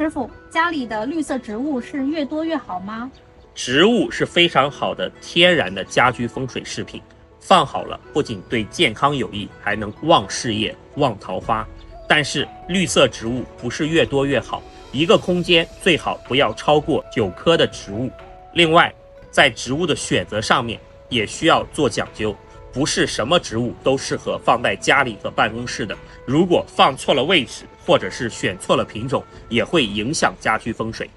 师傅，家里的绿色植物是越多越好吗？植物是非常好的天然的家居风水饰品，放好了不仅对健康有益，还能旺事业、旺桃花。但是绿色植物不是越多越好，一个空间最好不要超过9棵的植物。另外，在植物的选择上面也需要做讲究，不是什么植物都适合放在家里和办公室的。如果放错了位置，或者是选错了品种，也会影响家居风水。